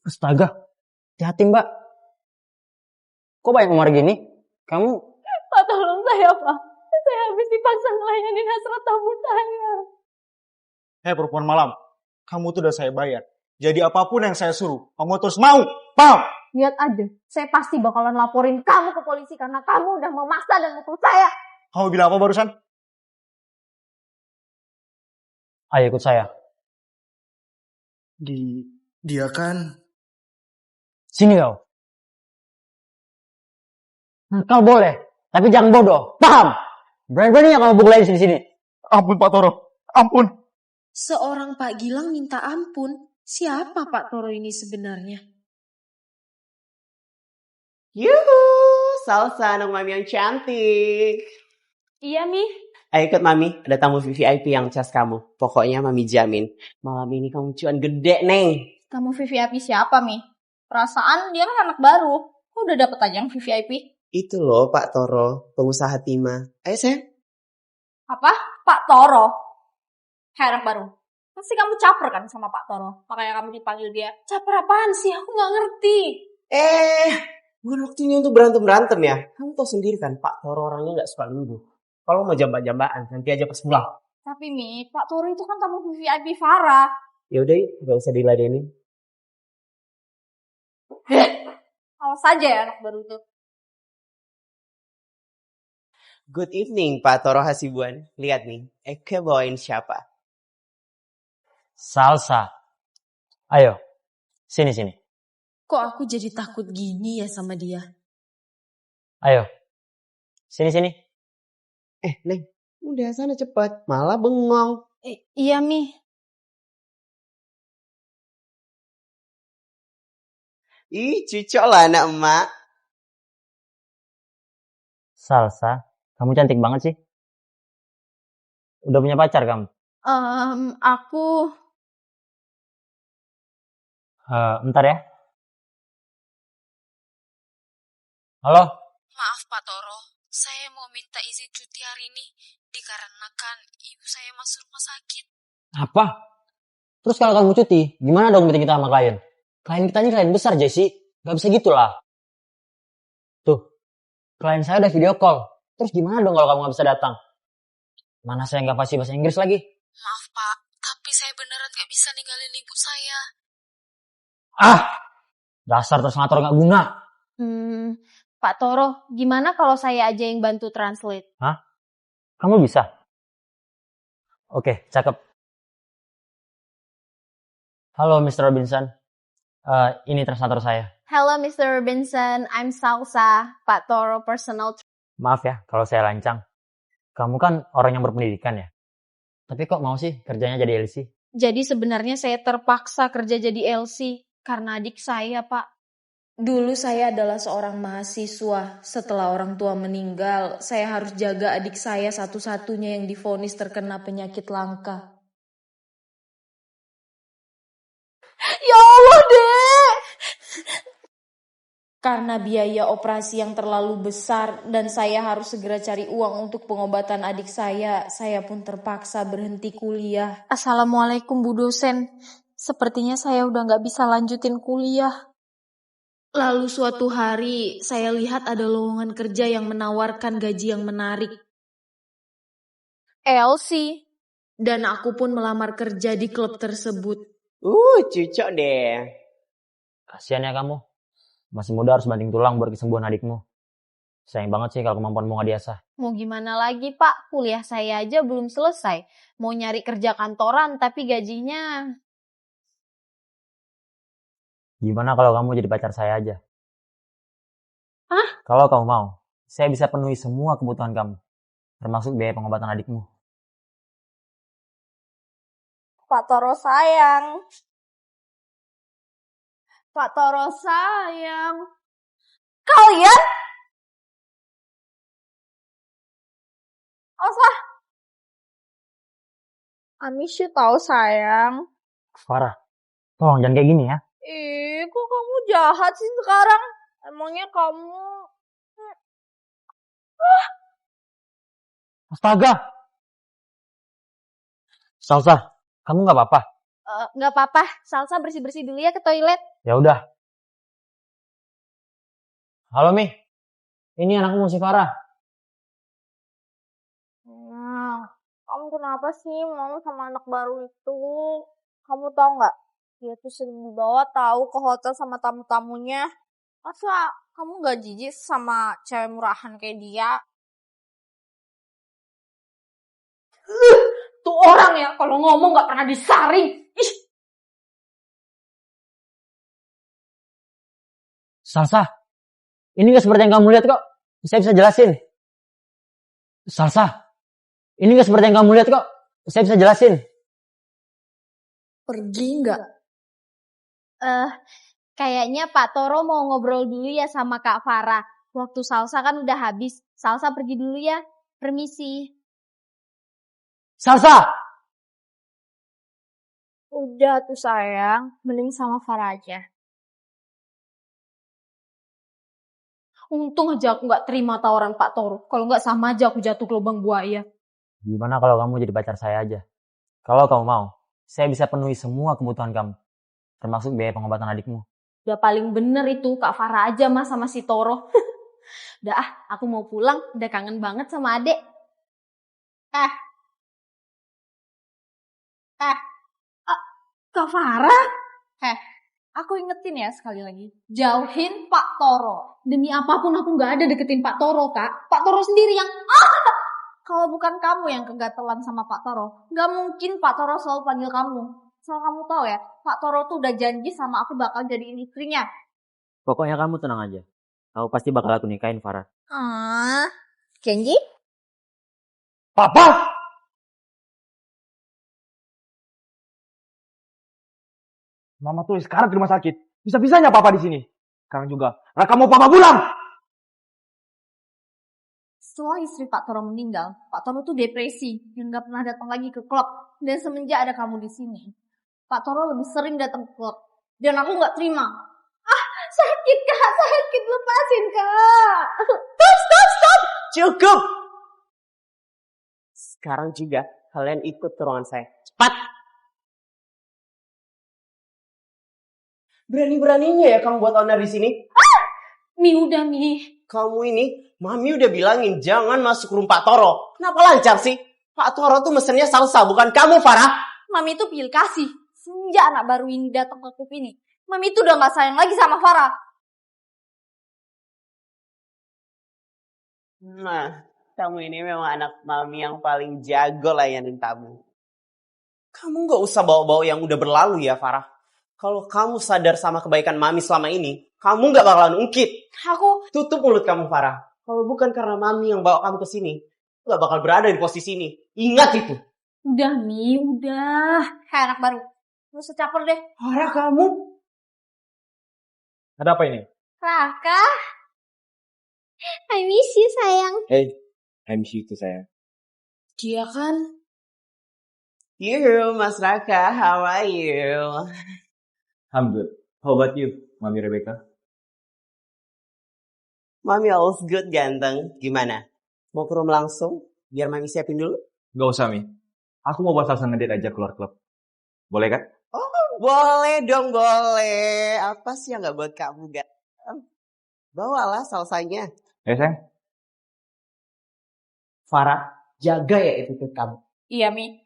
Astaga, hati-hati mbak. Kok banyak nomor gini? Kamu... Pak, tolong saya, Pak. Saya habis dipaksa ngelayanin hasrat tamu saya. Hei perempuan malam, kamu tuh udah saya bayar. Jadi apapun yang saya suruh, kamu terus mau. Paham? Lihat aja, saya pasti bakalan laporin kamu ke polisi karena kamu udah memaksa dan mukul saya. Kamu bilang apa barusan? Ayo ikut saya. Dia kan... Sini kau. Nakal boleh, tapi jangan bodoh. Paham? Berani-beraninya kamu pukul lain sini-sini. Ampun Pak Toro, ampun. Seorang Pak Gilang minta ampun. Siapa Pak Toro ini sebenarnya? Yuhu, Salsa, anak mami yang cantik. Iya, Mi. Ayo ikut mami, ada tamu VVIP yang cas kamu. Pokoknya mami jamin, malam ini kamu cuan gede, Neng. Kamu VVIP siapa, Mi? Perasaan dia kan anak baru. Kok udah dapet aja yang VVIP? Itu loh Pak Toro, pengusaha Tima. Ayo sayang. Apa? Pak Toro? Hai anak baru. Pasti kamu caper kan sama Pak Toro. Makanya kamu dipanggil dia. Caper apaan sih? Aku gak ngerti. Bukan waktunya untuk berantem-berantem ya. Kamu tahu sendiri kan, Pak Toro orangnya gak suka lungguh. Kalau mau jambak-jambakan, nanti aja pas pulang. Tapi Mi, Pak Toro itu kan tamu VVIP Farah. Yaudah, gak usah diladenin. Awas saja ya anak baru itu. Good evening, Pak Toro Hasibuan. Lihat nih, Eke bawain siapa? Salsa. Ayo, sini-sini. Kok aku jadi takut gini ya sama dia? Ayo, sini-sini. Neng, udah sana cepat. Malah bengong. Iya, Mi. Ih, cucok lah anak emak. Salsa, kamu cantik banget sih. Udah punya pacar kamu? Aku... Bentar ya. Halo? Maaf Pak Toro, saya mau minta izin cuti hari ini dikarenakan ibu saya masuk rumah sakit. Apa? Terus kalau kamu cuti, gimana dong meeting kita sama klien? Klien kita ini klien besar, Jesse. Gak bisa gitu lah. Tuh, klien saya udah video call. Terus gimana dong kalau kamu gak bisa datang? Mana saya gak fasih bahasa Inggris lagi? Maaf Pak, tapi saya beneran gak bisa ninggalin ibu saya. Dasar translator gak guna. Pak Toro, gimana kalau saya aja yang bantu translate? Hah? Kamu bisa? Oke, cakep. Halo Mr. Robinson. Ini translator saya. Hello Mr. Robinson, I'm Salsa, Pak Toro personal. Maaf ya kalau saya lancang. Kamu kan orang yang berpendidikan ya. Tapi kok mau sih kerjanya jadi LC? Jadi sebenarnya saya terpaksa kerja jadi LC karena adik saya, Pak. Dulu saya adalah seorang mahasiswa. Setelah orang tua meninggal, saya harus jaga adik saya satu-satunya yang divonis terkena penyakit langka. Ya Allah, Dek! Karena biaya operasi yang terlalu besar dan saya harus segera cari uang untuk pengobatan adik saya pun terpaksa berhenti kuliah. Assalamualaikum Bu dosen. Sepertinya saya udah gak bisa lanjutin kuliah. Lalu suatu hari saya lihat ada lowongan kerja yang menawarkan gaji yang menarik. LC. Dan aku pun melamar kerja di klub tersebut. Cucok deh. Kasian ya kamu. Masih muda harus banting tulang buat kesembuhan adikmu. Sayang banget sih kalau kemampuanmu gak diasah. Mau gimana lagi Pak, kuliah saya aja belum selesai. Mau nyari kerja kantoran tapi gajinya... Gimana kalau kamu jadi pacar saya aja? Hah? Kalau kamu mau, saya bisa penuhi semua kebutuhan kamu. Termasuk biaya pengobatan adikmu. Pak Toro sayang. Pak Toro sayang. Kalian? Oslah. I miss you tau sayang. Farah, tolong jangan kayak gini ya. Kok kamu jahat sih sekarang? Emangnya kamu... Astaga! Salsa, kamu gak apa-apa? Nggak apa-apa, Salsa bersih-bersih dulu ya ke toilet. Ya udah. Halo Mi, ini anakmu si Farah. Nah, kamu kenapa sih mau sama anak baru itu? Kamu tahu nggak? Dia tuh sering dibawa tahu ke hotel sama tamu-tamunya. Masa kamu nggak jijik sama cewek murahan kayak dia? Tuh orang ya, kalau ngomong nggak pernah disaring. Ih, Salsa, ini gak seperti yang kamu lihat kok. Saya bisa jelasin. Salsa, ini gak seperti yang kamu lihat kok. Saya bisa jelasin. Pergi nggak? Kayaknya Pak Toro mau ngobrol dulu ya sama Kak Farah. Waktu Salsa kan udah habis. Salsa pergi dulu ya. Permisi. Salsa! Udah tuh sayang, mending sama Farah aja. Untung aja aku gak terima tawaran Pak Toro. Kalau gak sama aja aku jatuh ke lubang buaya. Gimana kalau kamu jadi pacar saya aja? Kalau kamu mau, saya bisa penuhi semua kebutuhan kamu. Termasuk biaya pengobatan adikmu. Udah paling bener itu Kak Farah aja mas sama si Toro. Udah aku mau pulang. Udah kangen banget sama adek. Kak Farah? Aku ingetin ya sekali lagi. Jauhin Pak Toro. Demi apapun aku gak ada deketin Pak Toro, Kak. Pak Toro sendiri yang... Kalau bukan kamu yang kegatelan sama Pak Toro, gak mungkin Pak Toro selalu panggil kamu. Soal kamu tahu ya, Pak Toro tuh udah janji sama aku bakal jadiin istrinya. Pokoknya kamu tenang aja. Kamu pasti bakal aku nikahin, Farah. Janji? Papa! Mama tuh sekarang di rumah sakit. Bisa-bisanya papa di sini. Sekarang juga. Raka mau papa pulang. Setelah istri Pak Toro meninggal, Pak Toro tuh depresi dan gak pernah datang lagi ke klub. Dan semenjak ada kamu di sini, Pak Toro lebih sering datang ke klub. Dan aku gak terima. Sakit Kak, sakit, lepasin Kak. Stop! Cukup! Sekarang juga kalian ikut ke ruangan saya. Cepat! Berani-beraninya ya kamu buat owner di sini. Mi udah Mi. Kamu ini, Mami udah bilangin jangan masuk room Pak Toro. Kenapa lancar sih? Pak Toro tuh mesennya Salsa, bukan kamu, Farah. Mami tuh pilih kasih. Semenjak anak baru ini datang ke klub ini, Mami tuh udah gak sayang lagi sama Farah. Nah, kamu ini memang anak Mami yang paling jago layanin tamu. Kamu gak usah bawa-bawa yang udah berlalu ya, Farah. Kalau kamu sadar sama kebaikan Mami selama ini, kamu gak bakalan ungkit. Aku... Tutup mulut kamu, Farah. Kalau bukan karena Mami yang bawa kamu ke sini, gak bakal berada di posisi ini. Ingat itu. Udah Mi, udah. Hai anak baru. Lu secaper deh. Farah, kamu? Ada apa ini? Raka. I miss you sayang. Hey, I miss you too, sayang. Dia kan You, Mas Raka, how are you? I'm good. How about you, Mami Rebecca? Mami always good, ganteng. Gimana? Mau ke room langsung? Biar Mami siapin dulu. Gak usah, Mi. Aku mau buat Salsa ngedate aja keluar klub. Boleh kan? Oh, boleh dong, boleh. Apa sih yang gak buat kamu, gak? Bawalah salsanya. Sayang. Farah, jaga ya attitude kamu. Iya Mi.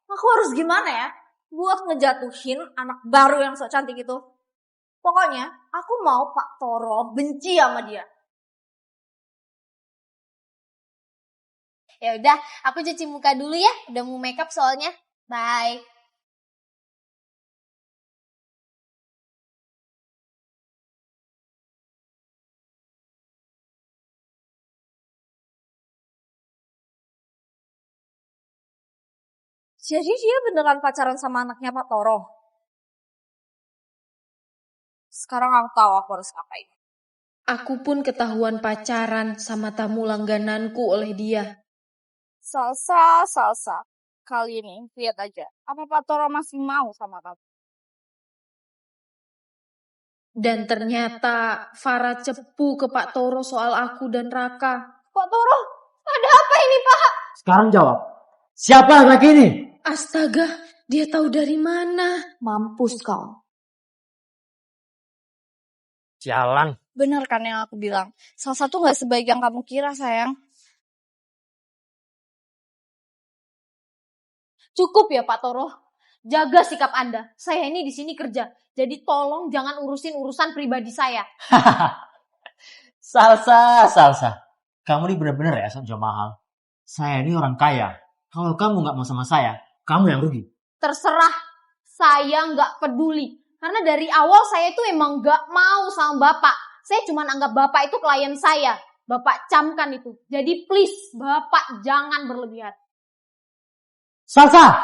Aku harus gimana ya? Buat ngejatuhin anak baru yang sok cantik itu. Pokoknya aku mau Pak Toro benci sama dia. Ya udah, aku cuci muka dulu ya. Udah mau makeup soalnya. Bye. Jadi dia beneran pacaran sama anaknya Pak Toro. Sekarang aku tahu aku harus ngapain. aku pun ketahuan pacaran sama tamu langgananku oleh dia. Salsa. Kali ini lihat aja. Apa Pak Toro masih mau sama kamu? Dan ternyata Farah cepu ke Pak Toro soal aku dan Raka. Pak Toro, ada apa ini Pak? Sekarang jawab. Siapa laki ini? Astaga, dia tahu dari mana? Mampus kau. Jalan. Bener kan yang aku bilang? Salah satu gak sebaik yang kamu kira, sayang. Cukup ya Pak Toro. Jaga sikap Anda. Saya ini di sini kerja. Jadi tolong jangan urusin urusan pribadi saya. Salsa. Kamu ini benar-benar ya jual mahal. Saya ini orang kaya. Kalau kamu nggak mau sama saya, kamu yang rugi. Terserah. Saya nggak peduli. Karena dari awal saya itu emang nggak mau sama Bapak. Saya cuma anggap Bapak itu klien saya. Bapak camkan itu. Jadi please, Bapak jangan berlebihan. Salsa!